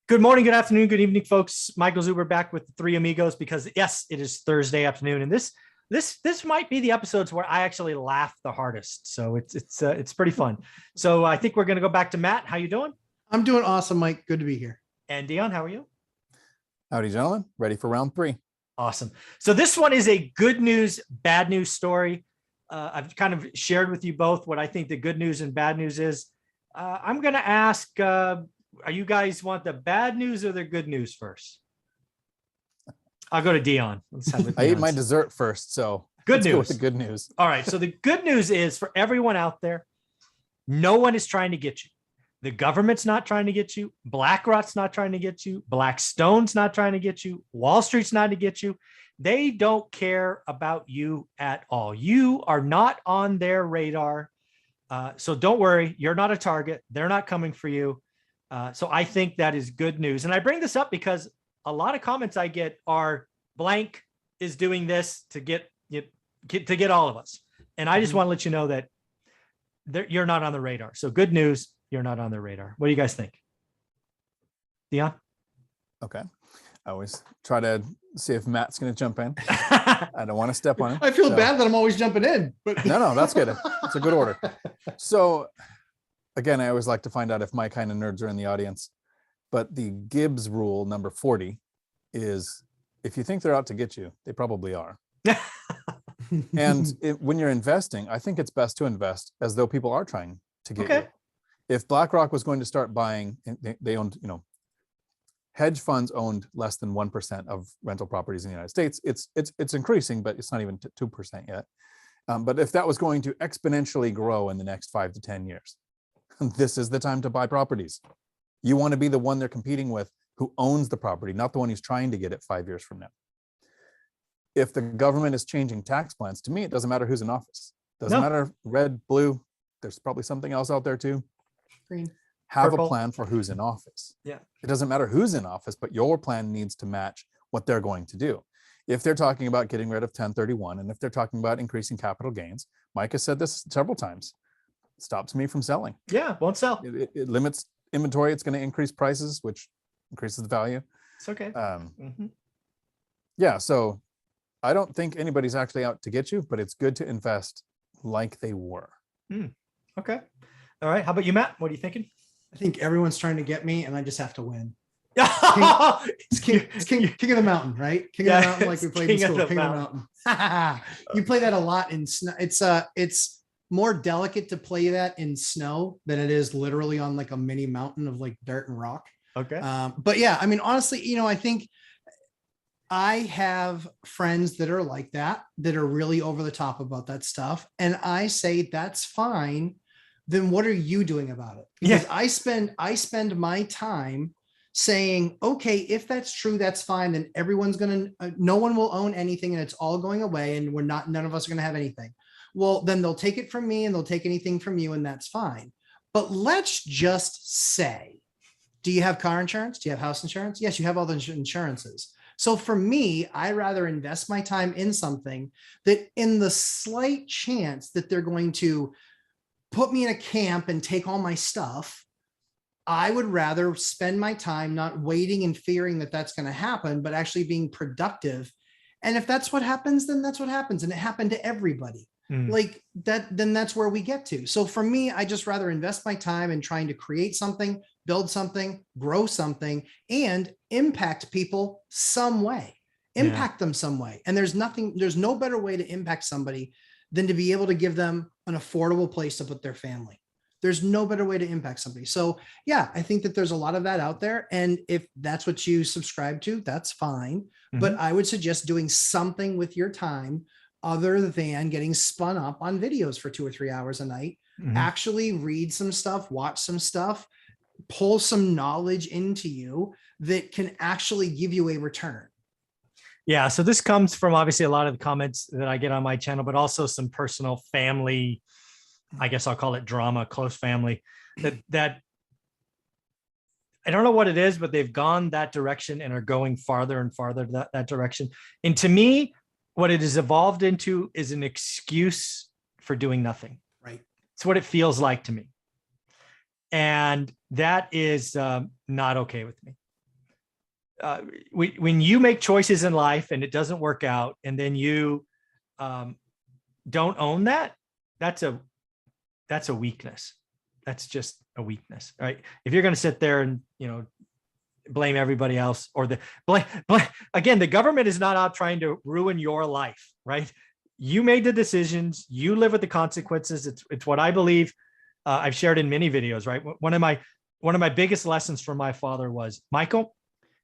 Good morning, good afternoon, good evening, folks. Michael Zuber back with the Three Amigos because yes, it is Thursday afternoon, and this might be the episodes where I actually laugh the hardest. So it's pretty fun. So I think we're going to go back to Matt. How you doing? I'm doing awesome, Mike. Good to be here. And Dion, how are you? Howdy, gentlemen. Ready for round three. Awesome. So this one is a good news, bad news story. I've kind of shared with you both what I think the good news and bad news is. I'm going to ask. Are you guys want the bad news or the good news first? I'll go to Dion. I ate my dessert first, so good news. Go with the good news. All right. So the good news is for everyone out there, no one is trying to get you. The government's not trying to get you. BlackRock's not trying to get you. Blackstone's not trying to get you. Wall Street's not to get you. They don't care about you at all. You are not on their radar. So don't worry. You're not a target. They're not coming for you. So I think that is good news. And I bring this up because a lot of comments I get are blank is doing this to get all of us. And I just want to let you know that you're not on the radar. So good news, you're not on the radar. What do you guys think? Dion? Okay. I always try to see if Matt's going to jump in. I don't want to step on him. I feel bad that I'm always jumping in. But No, that's good. It's a good order. So again, I always like to find out if my kind of nerds are in the audience, but the Gibbs rule number 40 is if you think they're out to get you, they probably are. And when you're investing, I think it's best to invest as though people are trying to get you. If BlackRock was going to start buying, they owned, hedge funds owned less than 1% of rental properties in the United States. It's increasing, but it's not even 2% yet. But if that was going to exponentially grow in the next 5 to 10 years, this is the time to buy properties. You want to be the one they're competing with who owns the property, not the one who's trying to get it 5 years from now. If the government is changing tax plans, to me, it doesn't matter who's in office. Doesn't matter red, blue. There's probably something else out there too. Green. Have Purple. a plan for who's in office. Yeah. It doesn't matter who's in office, but your plan needs to match what they're going to do. If they're talking about getting rid of 1031, and if they're talking about increasing capital gains, Mike has said this several times, stops me from selling. Yeah, won't sell. It limits inventory. It's going to increase prices, which increases the value. It's okay. Yeah, so I don't think anybody's actually out to get you, but it's good to invest like they were. Okay. All right. How about you, Matt? What are you thinking? I think everyone's trying to get me, and I just have to win. It's king of the mountain, right? King of the mountain, like we played in school. King of the mountain. You play that a lot in snow. It's more delicate to play that in snow than it is literally on like a mini mountain of like dirt and rock. Okay. But yeah, I mean, honestly, I think I have friends that are like that are really over the top about that stuff. And I say, that's fine. Then what are you doing about it? Because I spend my time saying, okay, if that's true, that's fine. Then everyone's going to, no one will own anything and it's all going away. And none of us are going to have anything. Well, then they'll take it from me and they'll take anything from you. And that's fine. But let's just say, do you have car insurance? Do you have house insurance? Yes, you have all the insurances. So for me, I rather invest my time in something that in the slight chance that they're going to put me in a camp and take all my stuff, I would rather spend my time not waiting and fearing that that's going to happen, but actually being productive. And if that's what happens, then that's what happens. And it happened to everybody. Like that, then that's where we get to. So for me, I just rather invest my time in trying to create something, build something, grow something, and impact people some way, impact them some way. And there's no better way to impact somebody than to be able to give them an affordable place to put their family. There's no better way to impact somebody. So yeah, I think that there's a lot of that out there. And if that's what you subscribe to, that's fine. But I would suggest doing something with your time other than getting spun up on videos for 2 or 3 hours a night. Actually read some stuff, watch some stuff, pull some knowledge into you that can actually give you a return. Yeah. So this comes from obviously a lot of the comments that I get on my channel, but also some personal family, I guess I'll call it drama, close family that I don't know what it is, but they've gone that direction and are going farther and farther that direction. And to me, what it has evolved into is an excuse for doing nothing. Right. It's what it feels like to me. And that is not okay with me. when you make choices in life and it doesn't work out, and then you don't own that, that's a weakness. That's just a weakness, right? If you're going to sit there and, blame everybody else, or again, the government is not out trying to ruin your life, right? You made the decisions, you live with the consequences. It's what I believe. I've shared in many videos, right? One of my biggest lessons from my father was, Michael,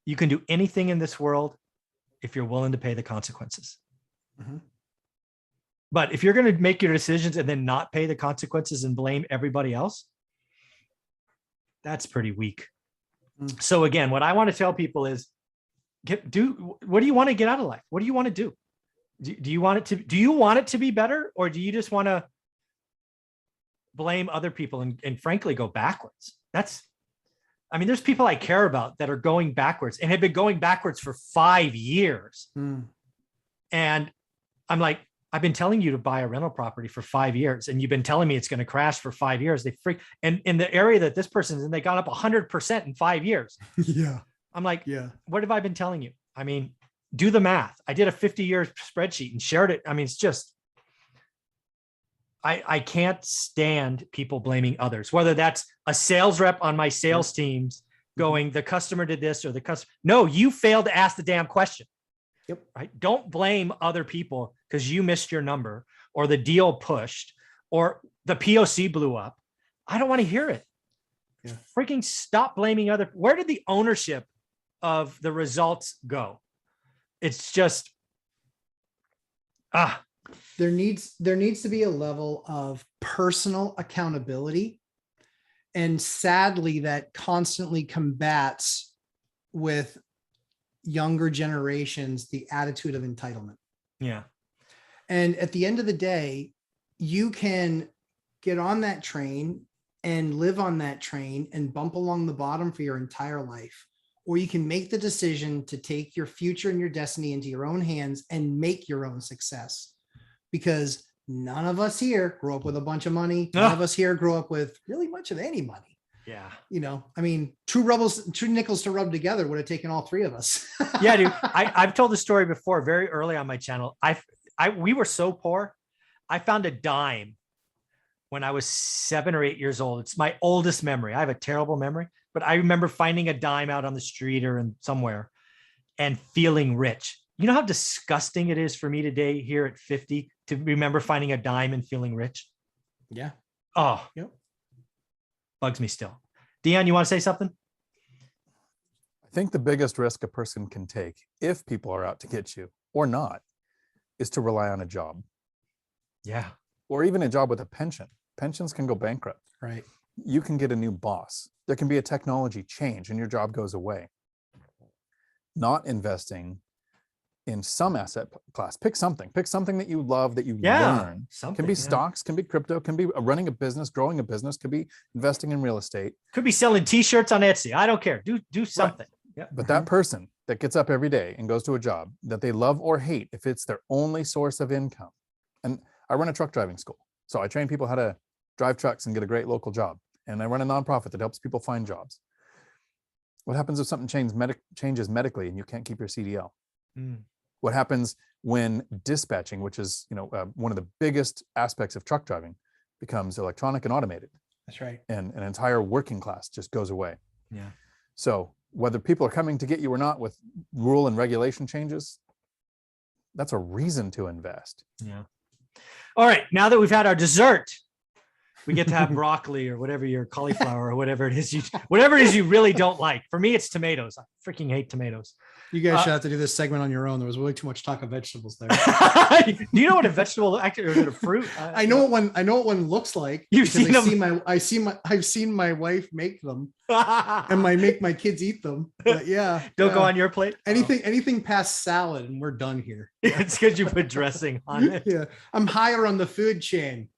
you can do anything in this world if you're willing to pay the consequences. Mm-hmm. But if you're going to make your decisions and then not pay the consequences and blame everybody else, that's pretty weak. Mm. So again, what I want to tell people is, what do you want to get out of life? What do you want to do? Do you want it to be better, or do you just want to blame other people and frankly go backwards? There's people I care about that are going backwards and have been going backwards for 5 years. Mm. And I'm like, I've been telling you to buy a rental property for 5 years, and you've been telling me it's going to crash for 5 years. And in the area that this person's in, they got up 100% in 5 years. Yeah. I'm like, yeah. What have I been telling you? Do the math. I did a 50-year spreadsheet and shared it. It's just, I can't stand people blaming others, whether that's a sales rep on my sales teams going, the customer did this or the customer. No, you failed to ask the damn question. Yep. Right. Don't blame other people because you missed your number, or the deal pushed, or the POC blew up. I don't want to hear it. Yeah. Freaking stop blaming other. Where did the ownership of the results go? It's just, there needs to be a level of personal accountability. And sadly, that constantly combats with younger generations the attitude of entitlement. Yeah. And at the end of the day, you can get on that train and live on that train and bump along the bottom for your entire life. Or you can make the decision to take your future and your destiny into your own hands and make your own success. Because none of us here grew up with a bunch of money. None of us here grew up with really much of any money. Yeah. True nickels to rub together would have taken all three of us. Yeah, dude. I've told the story before, very early on my channel. We were so poor. I found a dime when I was 7 or 8 years old. It's my oldest memory. I have a terrible memory, but I remember finding a dime out on the street or somewhere and feeling rich. You know how disgusting it is for me today here at 50 to remember finding a dime and feeling rich? Yeah. Oh, yep. Bugs me still. Dion, you want to say something? I think the biggest risk a person can take, if people are out to get you or not, is to rely on a job. Yeah. Or even a job with a pension. Pensions can go bankrupt. Right. You can get a new boss. There can be a technology change and your job goes away. Not investing in some asset class. Pick something that you love, that you learn. Can be stocks, can be crypto, can be running a business, growing a business, could be investing in real estate. Could be selling t-shirts on Etsy. I don't care. Do something. Right. Yeah. But that person that gets up every day and goes to a job that they love or hate, if it's their only source of income. And I run a truck driving school. So I train people how to drive trucks and get a great local job. And I run a nonprofit that helps people find jobs. What happens if something changes medically and you can't keep your CDL? Mm. What happens when dispatching, which is one of the biggest aspects of truck driving, becomes electronic and automated? That's right. And an entire working class just goes away. Yeah. So whether people are coming to get you or not with rule and regulation changes, that's a reason to invest. Yeah. All right. Now that we've had our dessert, we get to have broccoli or whatever, your cauliflower or whatever it is you really don't like. For me, it's tomatoes. I freaking hate tomatoes. You guys should have to do this segment on your own. There was way too much talk of vegetables there. Do you know what a vegetable actually, or is it a fruit? I know what one looks like. You've seen them. I've seen my wife make them and make my kids eat them. But yeah. Don't go on your plate. Anything past salad and we're done here. It's because you put dressing on it. Yeah. I'm higher on the food chain.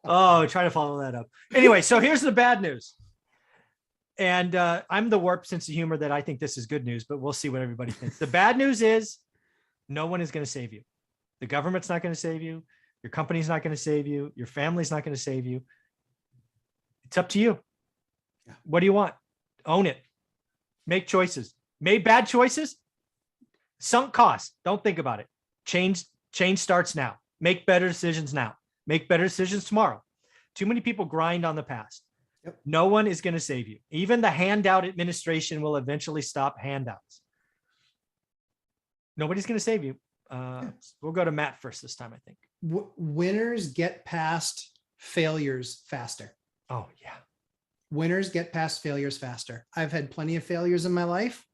Oh, try to follow that up. Anyway, so here's the bad news. And I'm the warped sense of humor that I think this is good news, but we'll see what everybody thinks. The bad news is no one is going to save you. The government's not going to save you. Your company's not going to save you. Your family's not going to save you. It's up to you. Yeah. What do you want? Own it. Make choices. Made bad choices, sunk costs. Don't think about it. Change starts now. Make better decisions now. Make better decisions tomorrow. Too many people grind on the past. Yep. No one is going to save you. Even the handout administration will eventually stop handouts. Nobody's going to save you. We'll go to Matt first this time, I think. Winners get past failures faster. Oh, yeah. Winners get past failures faster. I've had plenty of failures in my life.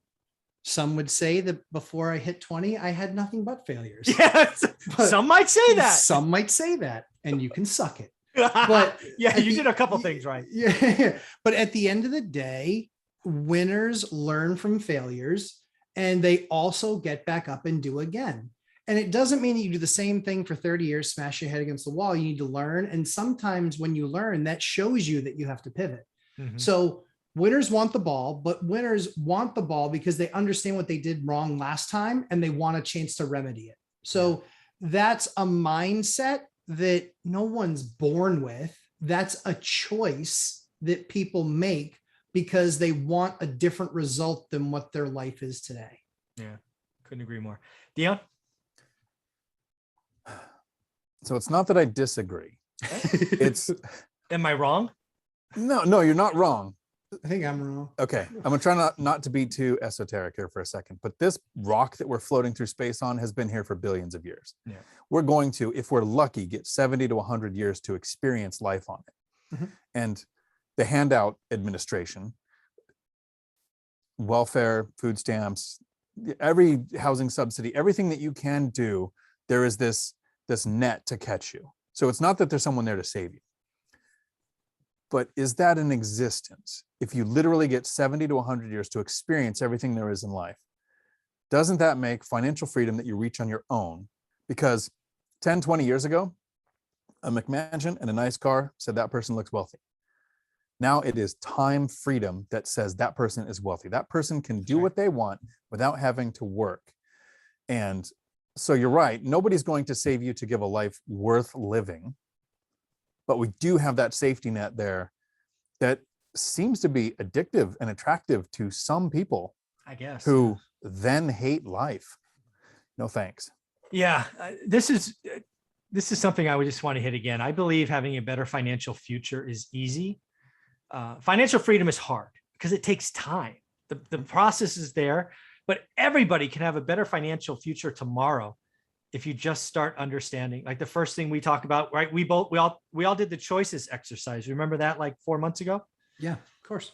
Some would say that before I hit 20, I had nothing but failures. Yes. Some might say that. Some might say that, and you can suck it. But yeah, you did a couple things right. Yeah. But at the end of the day, winners learn from failures, and they also get back up and do again. And it doesn't mean that you do the same thing for 30 years, smash your head against the wall. You need to learn. And sometimes when you learn, that shows you that you have to pivot. Mm-hmm. So winners want the ball, but winners want the ball because they understand what they did wrong last time and they want a chance to remedy it. So that's a mindset that no one's born with. That's a choice that people make because they want a different result than what their life is today. Yeah, couldn't agree more. Dion? So it's not that I disagree. It's Am I wrong? no, you're not wrong. I think I'm wrong. Okay, I'm gonna try not to be too esoteric here for a second, but this rock that we're floating through space on has been here for billions of years. Yeah. We're going to, if we're lucky, get 70 to 100 years to experience life on it. Mm-hmm. And the handout administration, welfare, food stamps, every housing subsidy, everything that you can do, there is this net to catch you. So it's not that there's someone there to save you. But is that in existence? If you literally get 70 to 100 years to experience everything there is in life, doesn't that make financial freedom that you reach on your own? Because 10, 20 years ago, a McMansion and a nice car said that person looks wealthy. Now it is time freedom that says that person is wealthy. That person can do what they want without having to work. And so you're right. Nobody's going to save you to give a life worth living. But we do have that safety net there that seems to be addictive and attractive to some people, I guess, who then hate life. No thanks. Yeah, this is something I would just want to hit again. I believe having a better financial future is easy. Financial freedom is hard because it takes time. The process is there, but everybody can have a better financial future tomorrow if you just start understanding. Like the first thing we talk about, right? We all did the choices exercise. Remember that like 4 months ago? Yeah, of course.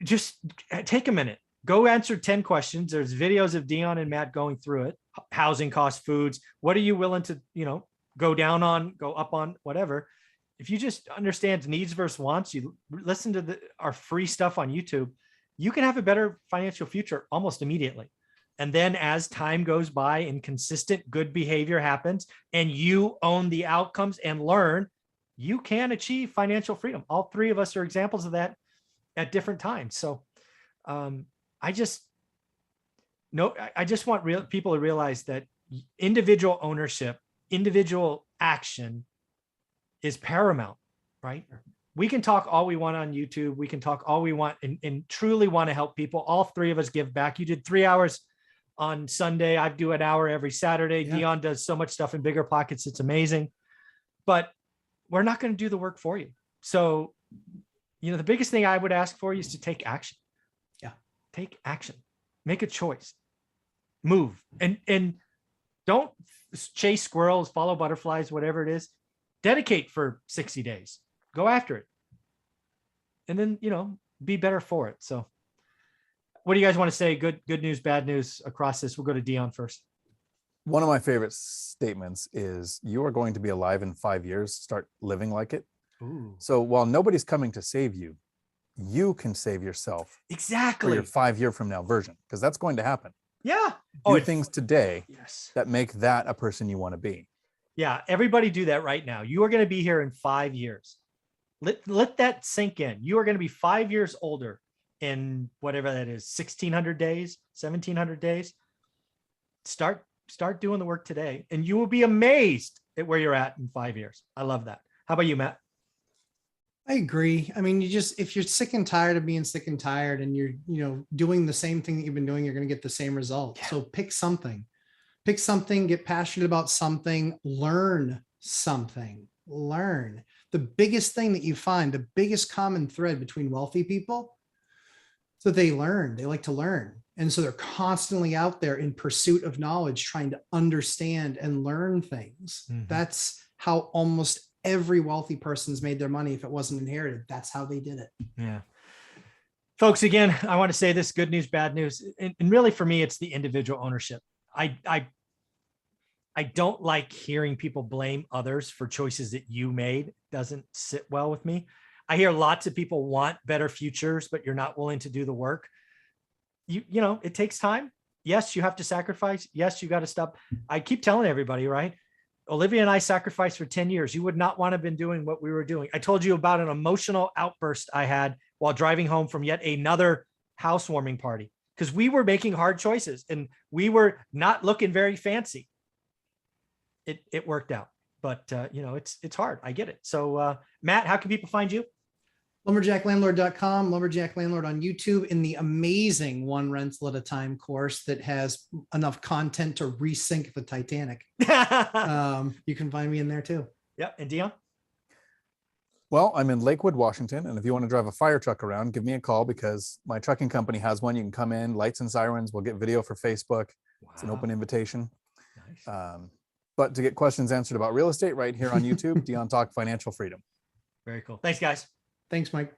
Just take a minute, go answer 10 questions. There's videos of Dion and Matt going through it. Housing costs, foods. What are you willing to, go down on, go up on, whatever. If you just understand needs versus wants, you listen to our free stuff on YouTube, you can have a better financial future almost immediately. And then as time goes by and consistent good behavior happens and you own the outcomes and learn, you can achieve financial freedom. All three of us are examples of that at different times. So I just want people to realize that individual ownership, individual action is paramount, right? We can talk all we want on YouTube. We can talk all we want and truly want to help people. All three of us give back. You did 3 hours on Sunday. I do an hour every Saturday. Yeah. Dion does so much stuff in Bigger Pockets. It's amazing, but we're not going to do the work for you. So, the biggest thing I would ask for you is to take action. Yeah. Take action, make a choice, move, and don't chase squirrels, follow butterflies, whatever it is. Dedicate for 60 days, go after it. And then, be better for it. So what do you guys want to say? Good news, bad news across this? We'll go to Dion first. One of my favorite statements is you are going to be alive in 5 years. Start living like it. Ooh. So while nobody's coming to save you, you can save yourself. Exactly. For your 5 year from now version, because that's going to happen. Yeah. Do things today yes. that make that a person you want to be. Yeah. Everybody do that right now. You are going to be here in 5 years. Let that sink in. You are going to be 5 years older in whatever that is, 1,600 days, 1,700 days. Start doing the work today and you will be amazed at where you're at in 5 years. I love that. How about you, Matt? I agree. I mean, if you're sick and tired of being sick and tired and you're, doing the same thing that you've been doing, you're going to get the same result. Yeah. So pick something, get passionate about something, learn something, learn. The biggest thing that you find, the biggest common thread between wealthy people, so they like to learn. And so they're constantly out there in pursuit of knowledge, trying to understand and learn things. Mhm. That's how almost every wealthy person's made their money. If it wasn't inherited, that's how they did it. Yeah. Folks, again, I want to say this: good news, bad news. And really for me, it's the individual ownership. I don't like hearing people blame others for choices that you made. It doesn't sit well with me. I hear lots of people want better futures, but you're not willing to do the work. It takes time. Yes, you have to sacrifice. Yes, you got to stop. I keep telling everybody, right? Olivia and I sacrificed for 10 years. You would not want to have been doing what we were doing. I told you about an emotional outburst I had while driving home from yet another housewarming party, because we were making hard choices and we were not looking very fancy. It worked out, but it's hard. I get it. So Matt, how can people find you? Lumberjacklandlord.com, Lumberjack Landlord on YouTube, in the amazing One Rental at a Time course that has enough content to resink the Titanic. You can find me in there too. Yep. And Dion? Well, I'm in Lakewood, Washington, and if you want to drive a fire truck around, give me a call because my trucking company has one. You can come in, lights and sirens. We'll get video for Facebook. Wow. It's an open invitation. Nice. But to get questions answered about real estate right here on YouTube, Dion Talk Financial Freedom. Very cool. Thanks, guys. Thanks, Mike.